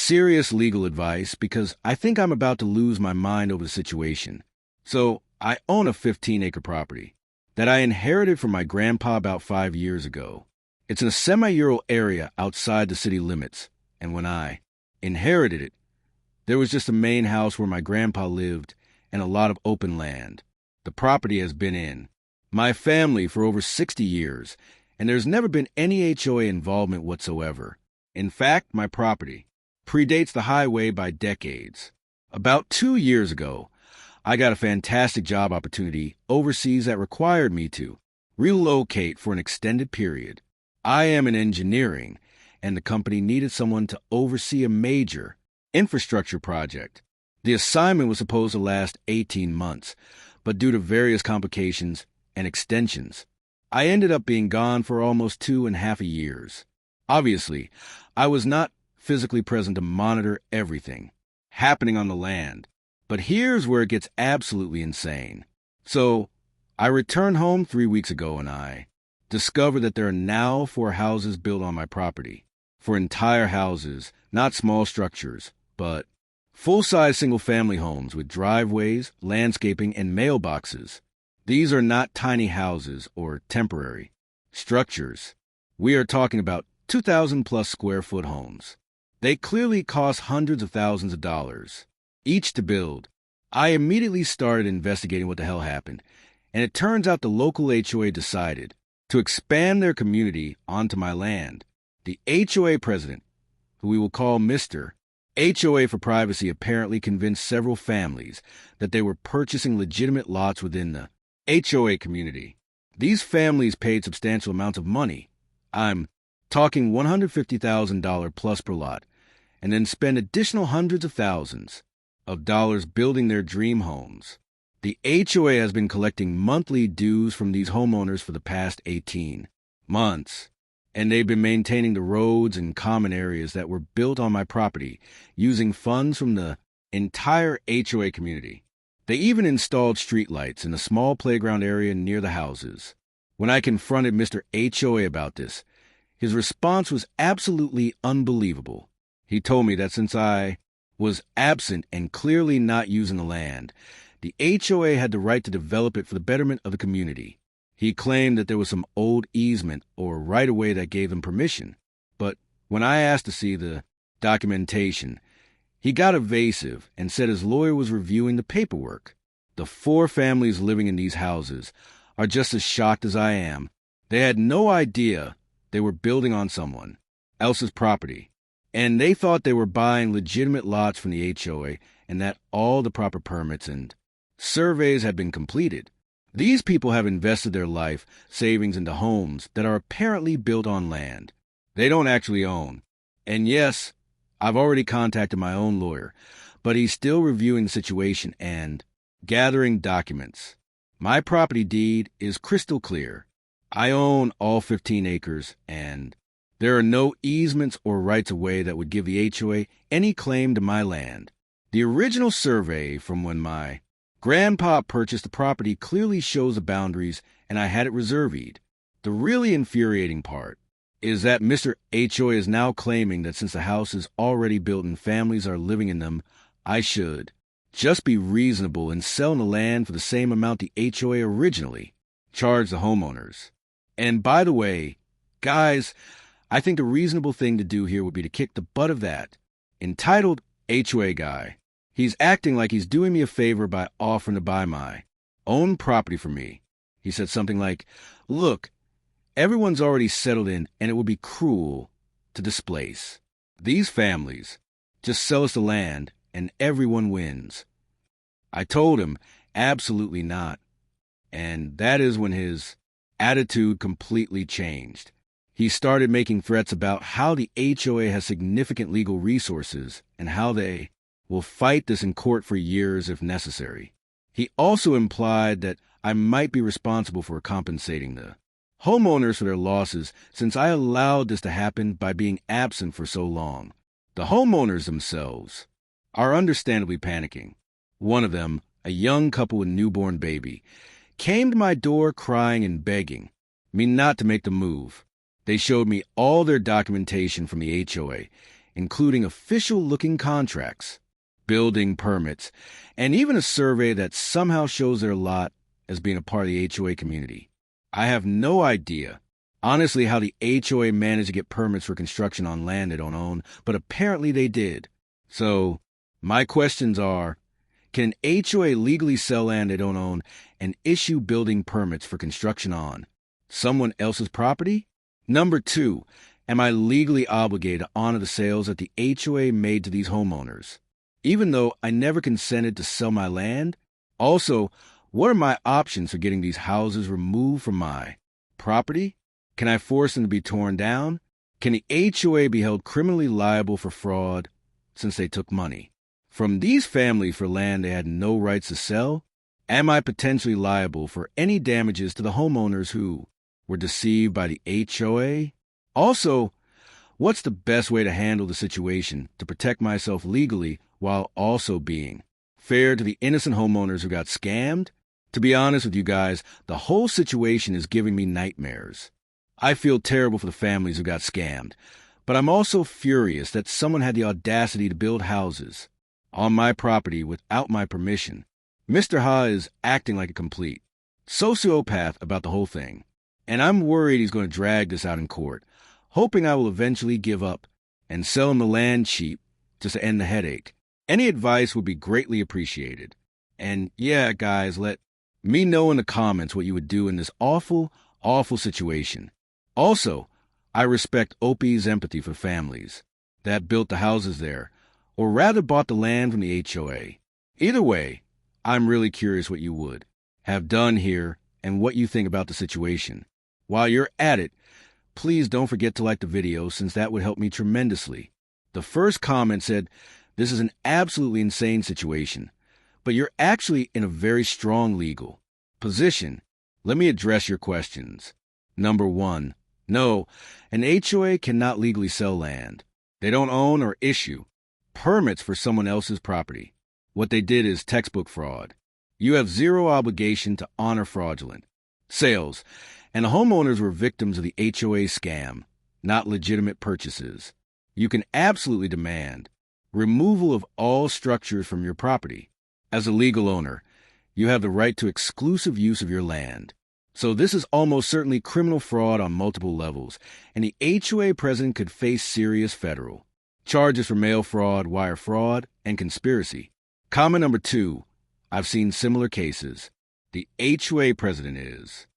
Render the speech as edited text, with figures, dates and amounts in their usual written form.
serious legal advice because I think I'm about to lose my mind over the situation. So, I own a 15-acre property that I inherited from my grandpa about 5 years ago. It's in a semi-rural area outside the city limits, and when I inherited it, there was just a main house where my grandpa lived and a lot of open land. The property has been in my family for over 60 years, and there's never been any HOA involvement whatsoever. In fact, my property predates the highway by decades. About 2 years ago, I got a fantastic job opportunity overseas that required me to relocate for an extended period. I am in engineering, and the company needed someone to oversee a major infrastructure project. The assignment was supposed to last 18 months, but due to various complications and extensions, I ended up being gone for almost 2.5 years. Obviously, I was not physically present to monitor everything happening on the land. But here's where it gets absolutely insane. So, I returned home 3 weeks ago and I discovered that there are now 4 houses built on my property. 4 entire houses, not small structures, but full-size single-family homes with driveways, landscaping, and mailboxes. These are not tiny houses or temporary structures. We are talking about 2,000-plus square foot homes. They clearly cost hundreds of thousands of dollars each to build. I immediately started investigating what the hell happened, and it turns out the local HOA decided to expand their community onto my land. The HOA president, who we will call Mr. HOA for privacy, apparently convinced several families that they were purchasing legitimate lots within the HOA community. These families paid substantial amounts of money. I'm talking $150,000 plus per lot, and then spend additional hundreds of thousands of dollars building their dream homes. The HOA has been collecting monthly dues from these homeowners for the past 18 months, and they've been maintaining the roads and common areas that were built on my property using funds from the entire HOA community. They even installed streetlights in a small playground area near the houses. When I confronted Mr. HOA about this, his response was absolutely unbelievable. He told me that since I was absent and clearly not using the land, the HOA had the right to develop it for the betterment of the community. He claimed that there was some old easement or right-of-way that gave them permission, but when I asked to see the documentation, he got evasive and said his lawyer was reviewing the paperwork. The 4 families living in these houses are just as shocked as I am. They had no idea they were building on someone else's property, and they thought they were buying legitimate lots from the HOA and that all the proper permits and surveys had been completed. These people have invested their life savings into homes that are apparently built on land they don't actually own. And yes, I've already contacted my own lawyer, but he's still reviewing the situation and gathering documents. My property deed is crystal clear. I own all 15 acres, and there are no easements or rights-of-way that would give the HOA any claim to my land. The original survey from when my grandpa purchased the property clearly shows the boundaries, and I had it resurveyed. The really infuriating part is that Mr. HOA is now claiming that since the house is already built and families are living in them, I should just be reasonable in selling the land for the same amount the HOA originally charged the homeowners. And by the way, guys, I think the reasonable thing to do here would be to kick the butt of that entitled HOA guy. He's acting like he's doing me a favor by offering to buy my own property from me. He said something like, "Look, everyone's already settled in, and it would be cruel to displace these families. Just sell us the land, and everyone wins." I told him, absolutely not. And that is when his attitude completely changed. He started making threats about how the HOA has significant legal resources and how they will fight this in court for years if necessary. He also implied that I might be responsible for compensating the homeowners for their losses since I allowed this to happen by being absent for so long. The homeowners themselves are understandably panicking. One of them, a young couple with a newborn baby, came to my door crying and begging me not to make the move. They showed me all their documentation from the HOA, including official-looking contracts, building permits, and even a survey that somehow shows their lot as being a part of the HOA community. I have no idea, honestly, how the HOA managed to get permits for construction on land they don't own, but apparently they did. So, my questions are, can an HOA legally sell land they don't own and issue building permits for construction on someone else's property? Number 2, am I legally obligated to honor the sales that the HOA made to these homeowners, even though I never consented to sell my land? Also, what are my options for getting these houses removed from my property? Can I force them to be torn down? Can the HOA be held criminally liable for fraud since they took money from these families for land they had no rights to sell? Am I potentially liable for any damages to the homeowners who were deceived by the HOA? Also, what's the best way to handle the situation to protect myself legally while also being fair to the innocent homeowners who got scammed? To be honest with you guys, the whole situation is giving me nightmares. I feel terrible for the families who got scammed, but I'm also furious that someone had the audacity to build houses on my property without my permission. Mr. Ha is acting like a complete sociopath about the whole thing, and I'm worried he's going to drag this out in court, hoping I will eventually give up and sell him the land cheap just to end the headache. Any advice would be greatly appreciated. And yeah, guys, let me know in the comments what you would do in this awful, awful situation. Also, I respect Opie's empathy for families that built the houses there, or rather bought the land from the HOA. Either way, I'm really curious what you would have done here and what you think about the situation. While you're at it, please don't forget to like the video since that would help me tremendously. The first comment said, "This is an absolutely insane situation, but you're actually in a very strong legal position. Let me address your questions." Number 1, no, an HOA cannot legally sell land they don't own or issue permits for someone else's property. What they did is textbook fraud. You have zero obligation to honor fraudulent sales, and the homeowners were victims of the HOA scam, not legitimate purchases. You can absolutely demand removal of all structures from your property. As a legal owner, you have the right to exclusive use of your land. So this is almost certainly criminal fraud on multiple levels, and the HOA president could face serious federal charges for mail fraud, wire fraud, and conspiracy. Comment number 2, I've seen similar cases. The HOA president is